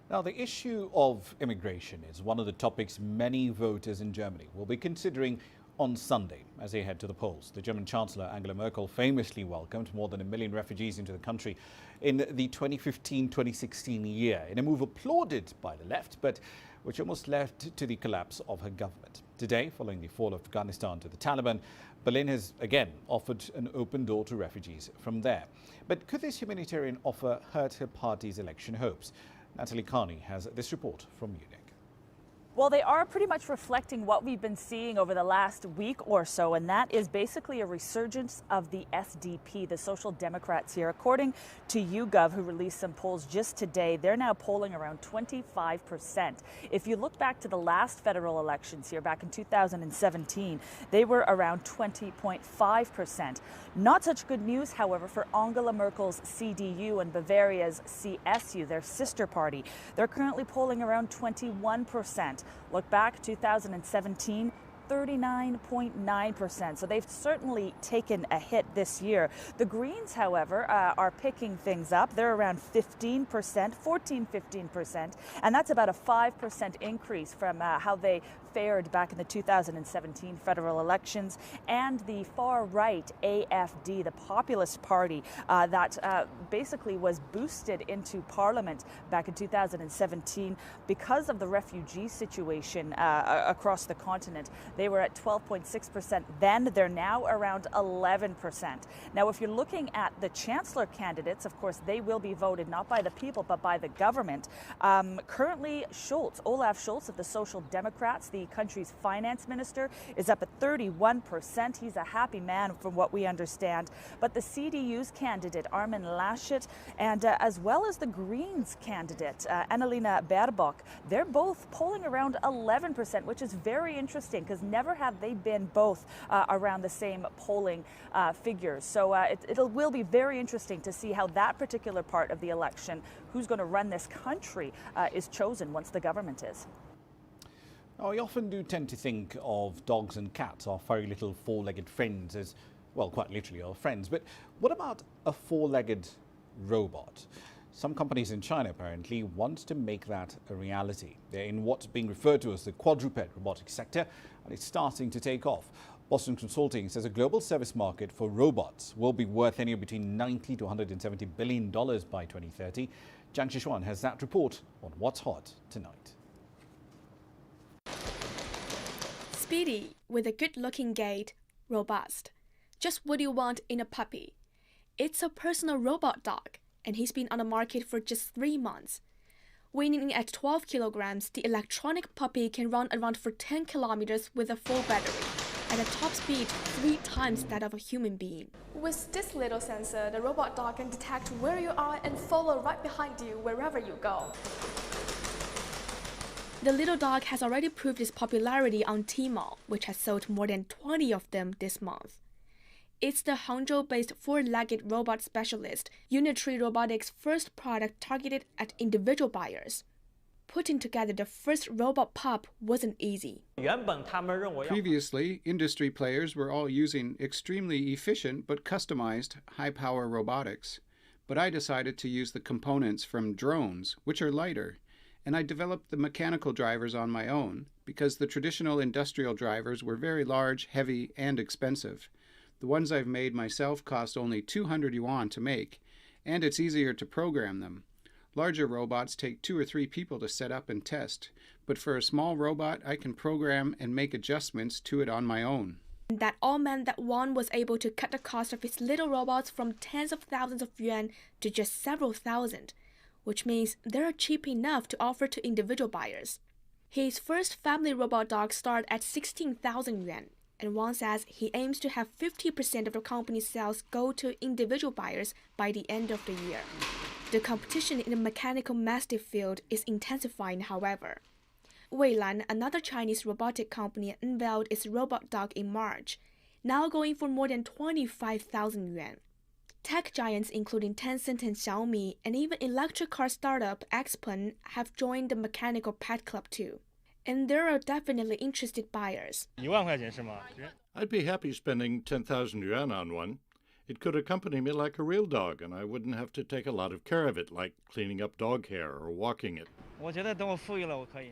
Now, the issue of immigration is one of the topics many voters in Germany will be considering on Sunday as they head to the polls. The German Chancellor Angela Merkel famously welcomed more than 1 million refugees into the country in the 2015-2016 year, in a move applauded by the left, but which almost led to the collapse of her government. Today, following the fall of Afghanistan to the Taliban, Berlin has again offered an open door to refugees from there. But could this humanitarian offer hurt her party's election hopes? Natalie Carney has this report from Munich. Well, they are pretty much reflecting what we've been seeing over the last week or so, and that is basically a resurgence of the SDP, the Social Democrats here. According to YouGov, who released some polls just today, they're now polling around 25%. If you look back to the last federal elections here back in 2017, they were around 20.5%. Not such good news, however, for Angela Merkel's CDU and Bavaria's CSU, their sister party. They're currently polling around 21%. Look back, 2017, 39.9%. So they've certainly taken a hit this year. The Greens, however, are picking things up. They're around 15%, 15%, and that's about a 5% increase from how they fared back in the 2017 federal elections. And the far right AFD, the populist party that basically was boosted into parliament back in 2017 because of the refugee situation across the continent. They were at 12.6% then. They're now around 11%. Now, if you're looking at the chancellor candidates, of course, they will be voted not by the people, but by the government. Currently, Olaf Scholz of the Social Democrats, the country's finance minister, is up at 31%. He's a happy man from what we understand. But the CDU's candidate, Armin Laschet, and as well as the Greens candidate, Annalena Baerbock, they're both polling around 11%, which is very interesting because never have they been both around the same polling figures. So it will be very interesting to see how that particular part of the election, who's going to run this country, is chosen once the government is. Now, we often do tend to think of dogs and cats, our furry little four-legged friends, as, well, quite literally our friends. But what about a four-legged robot? Some companies in China apparently want to make that a reality. They're in what's being referred to as the quadruped robotics sector, and it's starting to take off. Boston Consulting says a global service market for robots will be worth anywhere between $90 to $170 billion by 2030. Jiang Shishuan has that report on what's hot tonight. Speedy, with a good-looking gait, robust. Just what you want in a puppy. It's a personal robot dog, and he's been on the market for just 3 months. Weighing at 12 kilograms, the electronic puppy can run around for 10 kilometers with a full battery, at a top speed 3 times that of a human being. With this little sensor, the robot dog can detect where you are and follow right behind you wherever you go. The little dog has already proved its popularity on Tmall, which has sold more than 20 of them this month. It's the Hangzhou-based four-legged robot specialist, Unitree Robotics' first product targeted at individual buyers. Putting together the first robot pup wasn't easy. Previously, industry players were all using extremely efficient but customized high-power robotics. But I decided to use the components from drones, which are lighter. And I developed the mechanical drivers on my own because the traditional industrial drivers were very large, heavy, and expensive. The ones I've made myself cost only 200 yuan to make, and it's easier to program them. Larger robots take 2 or 3 people to set up and test, but for a small robot, I can program and make adjustments to it on my own. That all meant that Wang was able to cut the cost of his little robots from tens of thousands of yuan to just several thousand, which means they're cheap enough to offer to individual buyers. His first family robot dogs start at 16,000 yuan, and Wang says he aims to have 50% of the company's sales go to individual buyers by the end of the year. The competition in the mechanical mastiff field is intensifying, however. Weilan, another Chinese robotic company, unveiled its robot dog in March, now going for more than 25,000 yuan. Tech giants including Tencent and Xiaomi, and even electric car startup XPeng have joined the mechanical pet club too. And there are definitely interested buyers. I'd be happy spending 10,000 yuan on one. It could accompany me like a real dog, and I wouldn't have to take a lot of care of it, like cleaning up dog hair or walking it.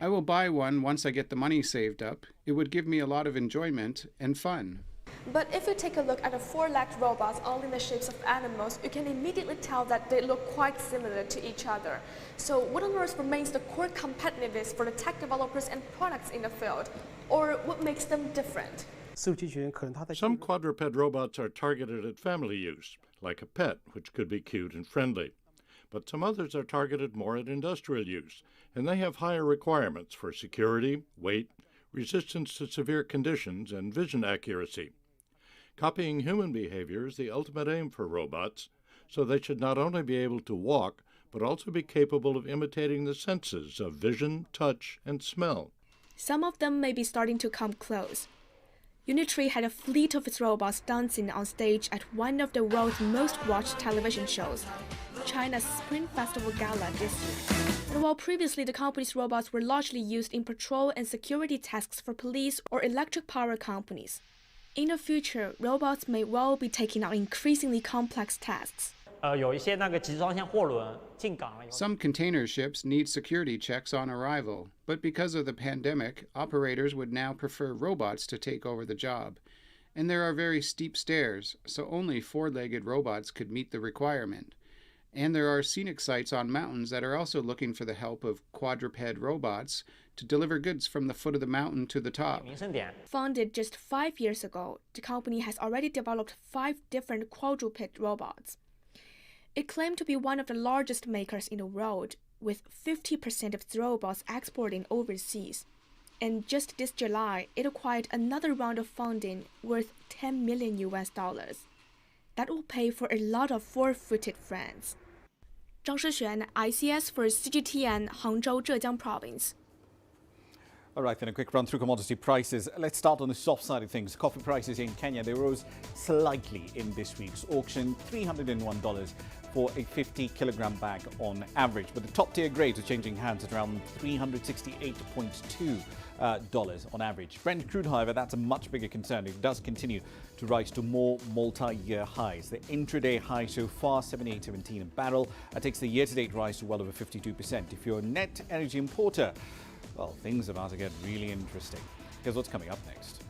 I will buy one once I get the money saved up. It would give me a lot of enjoyment and fun. But if you take a look at the four-legged robots, all in the shapes of animals, you can immediately tell that they look quite similar to each other. So what on earth remains the core competitiveness for the tech developers and products in the field? Or what makes them different? Some quadruped robots are targeted at family use, like a pet, which could be cute and friendly. But some others are targeted more at industrial use, and they have higher requirements for security, weight, resistance to severe conditions, and vision accuracy. Copying human behavior is the ultimate aim for robots, so they should not only be able to walk, but also be capable of imitating the senses of vision, touch, and smell. Some of them may be starting to come close. Unitree had a fleet of its robots dancing on stage at one of the world's most watched television shows, China's Spring Festival Gala this year. And while previously the company's robots were largely used in patrol and security tasks for police or electric power companies, in the future, robots may well be taking on increasingly complex tasks. Some container ships need security checks on arrival, but because of the pandemic, operators would now prefer robots to take over the job. And there are very steep stairs, so only four-legged robots could meet the requirement. And there are scenic sites on mountains that are also looking for the help of quadruped robots to deliver goods from the foot of the mountain to the top. Founded just 5 years ago, the company has already developed 5 different quadruped robots. It claimed to be one of the largest makers in the world, with 50% of its robots exporting overseas. And just this July, it acquired another round of funding worth $10 million. That will pay for a lot of four-footed friends. Zhang Shixuan, ICS for CGTN, Hangzhou, Zhejiang Province. All right, then a quick run through commodity prices. Let's start on the soft side of things. Coffee prices in Kenya, they rose slightly in this week's auction, $301 for a 50-kilogram bag on average. But the top-tier grades are changing hands at around $368.2 on average. Brent crude, however, that's a much bigger concern. It does continue to rise to more multi-year highs. The intraday high so far, $78.17 a barrel. That takes the year-to-date rise to well over 52%. If you're a net energy importer, well, things are about to get really interesting. Here's what's coming up next.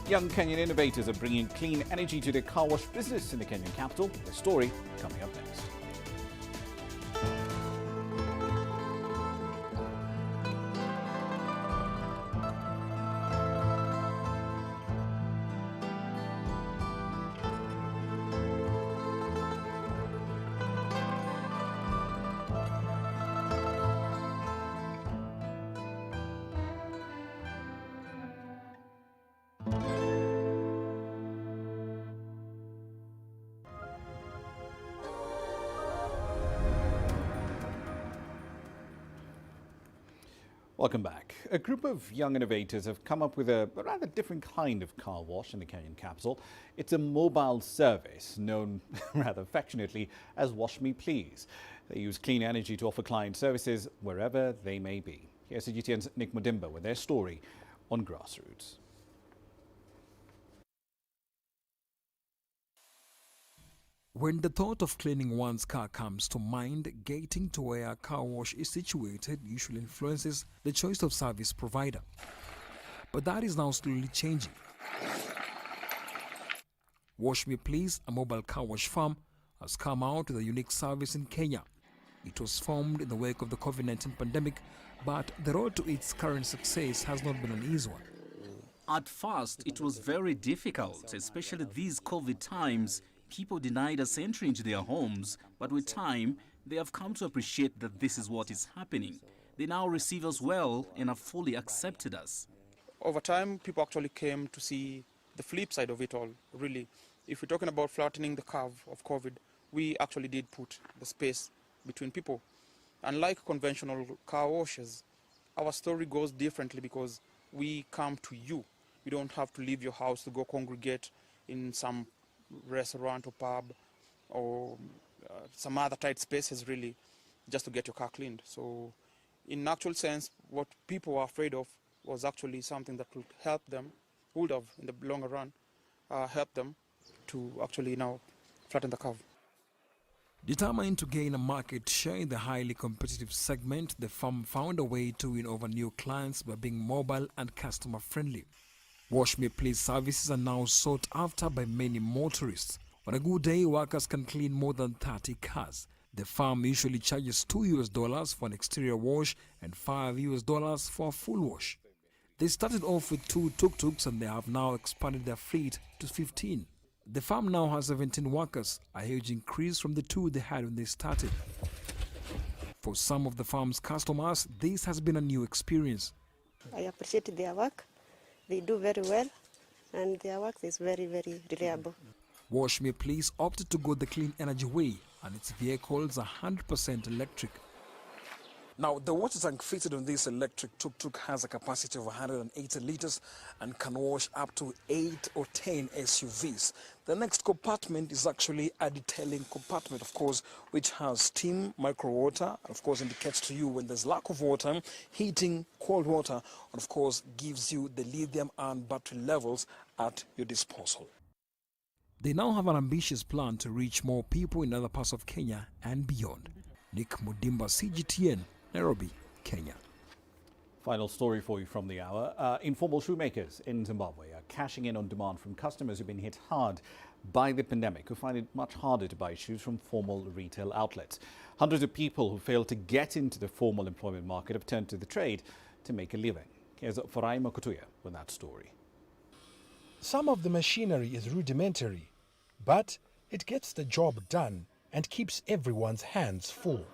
Young Kenyan innovators are bringing clean energy to their car wash business in the Kenyan capital. The story coming up next. Welcome back. A group of young innovators have come up with a rather different kind of car wash in the Kenyan capital. It's a mobile service known rather affectionately as Wash Me Please. They use clean energy to offer client services wherever they may be. Here's CGTN's Nick Mudimba with their story on Grassroots. When the thought of cleaning one's car comes to mind, getting to where a car wash is situated usually influences the choice of service provider. But that is now slowly changing. Wash Me Please, a mobile car wash firm, has come out with a unique service in Kenya. It was formed in the wake of the COVID-19 pandemic, but the road to its current success has not been an easy one. At first, it was very difficult, especially these COVID times. People denied us entry into their homes, but with time, they have come to appreciate that this is what is happening. They now receive us well and have fully accepted us. Over time, people actually came to see the flip side of it all, really. If we're talking about flattening the curve of COVID, we actually did put the space between people. Unlike conventional car washes, our story goes differently because we come to you. You don't have to leave your house to go congregate in some restaurant or pub or some other tight spaces, really, just to get your car cleaned. So in actual sense, what people were afraid of was actually something that would help them, would have in the longer run helped them to actually now flatten the curve. Determined to gain a market share in the highly competitive segment, the firm found a way to win over new clients by being mobile and customer-friendly. Wash Me Please services are now sought after by many motorists. On a good day, workers can clean more than 30 cars. The firm usually charges $2 for an exterior wash and $5 for a full wash. They started off with 2 tuk-tuks and they have now expanded their fleet to 15. The firm now has 17 workers, a huge increase from the 2 they had when they started. For some of the firm's customers, this has been a new experience. I appreciate their work. They do very well, and their work is very, very reliable. Wash Me Please opted to go the clean energy way, and its vehicles are 100% electric. Now, the water tank fitted on this electric tuk-tuk has a capacity of 180 liters and can wash up to 8 or 10 SUVs. The next compartment is actually a detailing compartment, of course, which has steam, micro water, and of course indicates to you when there's lack of water, heating, cold water, and of course gives you the lithium-ion battery levels at your disposal. They now have an ambitious plan to reach more people in other parts of Kenya and beyond. Nick Mudimba, CGTN, Nairobi, Kenya. Final story for you from the hour. Informal shoemakers in Zimbabwe are cashing in on demand from customers who've been hit hard by the pandemic, who find it much harder to buy shoes from formal retail outlets. Hundreds of people who failed to get into the formal employment market have turned to the trade to make a living. Here's Ramah Nyang with that story. Some of the machinery is rudimentary, but it gets the job done and keeps everyone's hands full.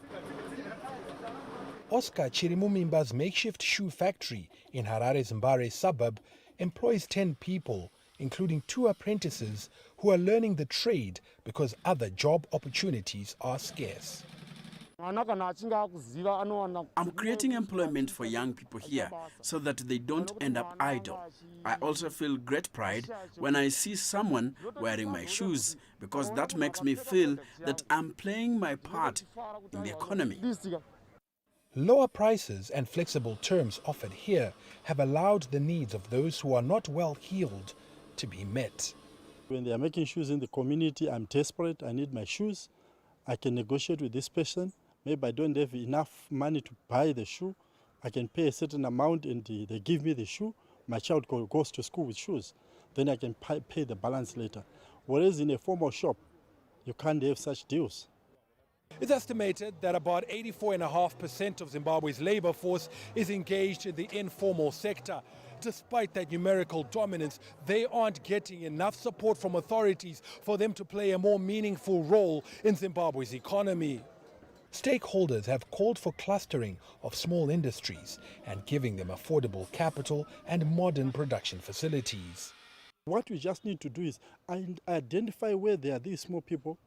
Oscar Chirimumimba's makeshift shoe factory in Harare's Mbare suburb employs 10 people, including 2 apprentices who are learning the trade because other job opportunities are scarce. I'm creating employment for young people here so that they don't end up idle. I also feel great pride when I see someone wearing my shoes because that makes me feel that I'm playing my part in the economy. Lower prices and flexible terms offered here have allowed the needs of those who are not well heeled to be met. When they are making shoes in the community, I'm desperate, I need my shoes. I can negotiate with this person. Maybe I don't have enough money to buy the shoe. I can pay a certain amount and they give me the shoe. My child goes to school with shoes. Then I can pay the balance later. Whereas in a formal shop, you can't have such deals. It's estimated that about 84.5% of Zimbabwe's labor force is engaged in the informal sector. Despite that numerical dominance, they aren't getting enough support from authorities for them to play a more meaningful role in Zimbabwe's economy. Stakeholders have called for clustering of small industries and giving them affordable capital and modern production facilities. What we just need to do is identify where there are these small people,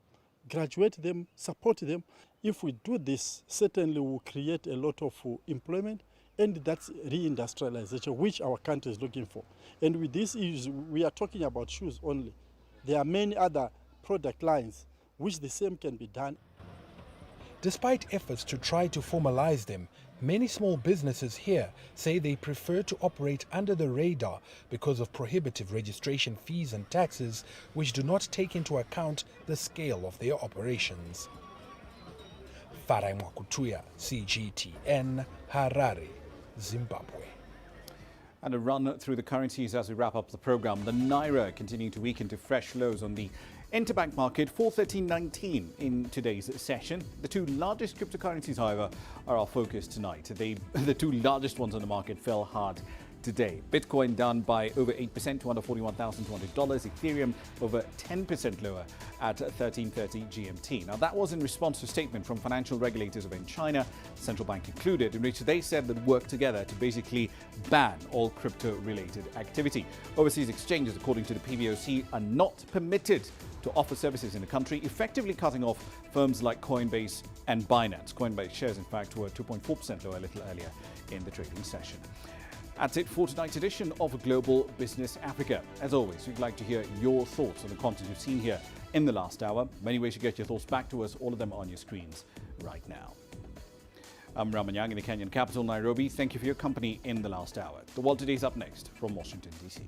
graduate them, support them. If we do this, certainly we'll create a lot of employment, and that's reindustrialization, which our country is looking for. And with this issue, we are talking about shoes only. There are many other product lines which the same can be done. Despite efforts to try to formalize them, many small businesses here say they prefer to operate under the radar because of prohibitive registration fees and taxes which do not take into account the scale of their operations. Farai Mwakutuya, CGTN, Harare, Zimbabwe. And a run through the currencies as we wrap up the program. The Naira continuing to weaken to fresh lows on the interbank market, 413.19 in today's session. The 2 largest cryptocurrencies, however, are our focus tonight. The 2 largest ones on the market fell hard today. Bitcoin down by over 8% to under $41,200. Ethereum over 10% lower at 1330 GMT. Now, that was in response to a statement from financial regulators in China, central bank included, in which they said they'd work together to basically ban all crypto-related activity. Overseas exchanges, according to the PBOC, are not permitted to offer services in the country, effectively cutting off firms like Coinbase and Binance. Coinbase shares, in fact, were 2.4% lower a little earlier in the trading session. That's it for tonight's edition of Global Business Africa. As always, we'd like to hear your thoughts on the content you've seen here in the last hour. Many ways to get your thoughts back to us, all of them on your screens right now. I'm Ramah Nyang in the Kenyan capital, Nairobi. Thank you for your company in the last hour. The World Today is up next from Washington, D.C.